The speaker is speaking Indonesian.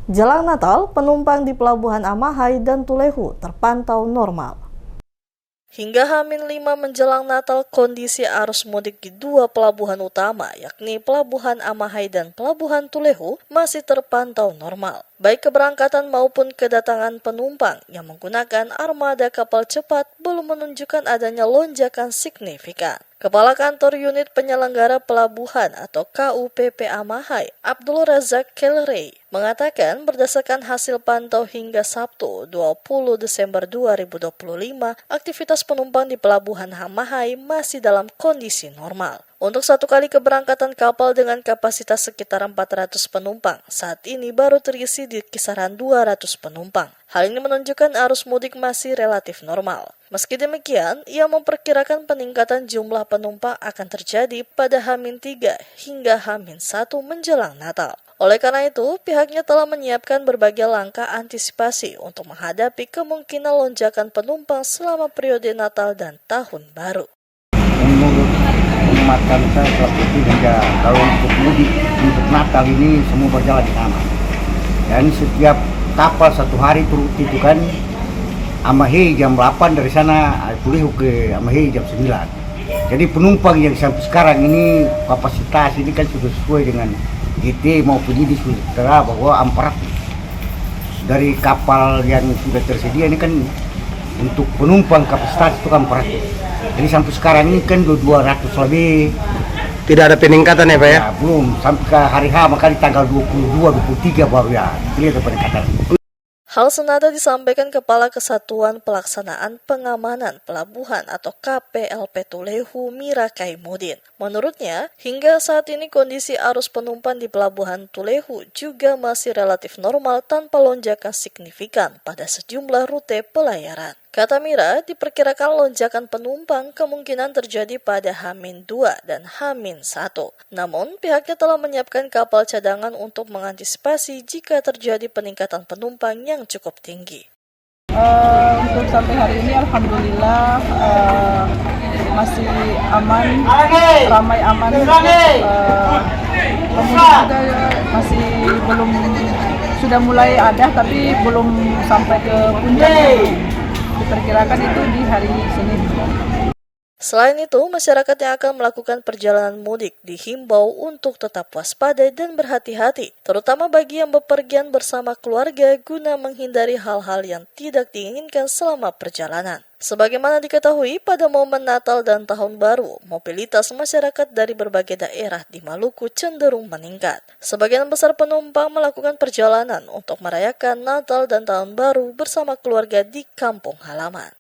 Jelang Natal, penumpang di Pelabuhan Amahai dan Tulehu terpantau normal. Hingga H-5 menjelang Natal, kondisi arus mudik di dua pelabuhan utama, yakni Pelabuhan Amahai dan Pelabuhan Tulehu, masih terpantau normal. Baik keberangkatan maupun kedatangan penumpang yang menggunakan armada kapal cepat belum menunjukkan adanya lonjakan signifikan. Kepala Kantor Unit Penyelenggara Pelabuhan atau KUPP Amahai, Abdul Razak Kelrey, mengatakan berdasarkan hasil pantau hingga Sabtu 20 Desember 2025, aktivitas penumpang di Pelabuhan Amahai masih dalam kondisi normal. Untuk satu kali keberangkatan kapal dengan kapasitas sekitar 400 penumpang, saat ini baru terisi di kisaran 200 penumpang. Hal ini menunjukkan arus mudik masih relatif normal. Meski demikian, ia memperkirakan peningkatan jumlah penumpang akan terjadi pada H-3 hingga H-1 menjelang Natal. Oleh karena itu, pihaknya telah menyiapkan berbagai langkah antisipasi untuk menghadapi kemungkinan lonjakan penumpang selama periode Natal dan Tahun Baru. Menurut pengamatan saya selaku hingga kalau untuk mudik untuk Natal ini semua berjalan aman. Dan setiap kapal satu hari turut itu kan Amahai jam 8 dari sana, Tulehu ke Amahai jam 9. Jadi penumpang yang sampai sekarang ini kapasitas ini kan sudah sesuai dengan GT maupun ini sudah bahwa 400. Dari kapal yang sudah tersedia ini kan untuk penumpang kapasitas itu kan 400. Jadi sampai sekarang ini kan 200 lebih. Tidak ada peningkatan ya Pak ya? Belum, sampai ke hari H makanya tanggal 22-23 baru ya lihat peningkatan. Hal senada disampaikan Kepala Kesatuan Pelaksanaan Pengamanan Pelabuhan atau KPLP Tulehu Mira Kaimudin. Menurutnya, hingga saat ini kondisi arus penumpang di Pelabuhan Tulehu juga masih relatif normal tanpa lonjakan signifikan pada sejumlah rute pelayaran. Kata Mira, diperkirakan lonjakan penumpang kemungkinan terjadi pada H-2 dan H-1. Namun, pihaknya telah menyiapkan kapal cadangan untuk mengantisipasi jika terjadi peningkatan penumpang yang cukup tinggi. Untuk sampai hari ini Alhamdulillah masih aman, ramai aman. Pemudik juga masih belum, sudah mulai ada tapi belum sampai ke puncak. Diperkirakan itu di hari Senin. Selain itu, masyarakat yang akan melakukan perjalanan mudik dihimbau untuk tetap waspada dan berhati-hati, terutama bagi yang bepergian bersama keluarga guna menghindari hal-hal yang tidak diinginkan selama perjalanan. Sebagaimana diketahui, pada momen Natal dan Tahun Baru, mobilitas masyarakat dari berbagai daerah di Maluku cenderung meningkat. Sebagian besar penumpang melakukan perjalanan untuk merayakan Natal dan Tahun Baru bersama keluarga di kampung halaman.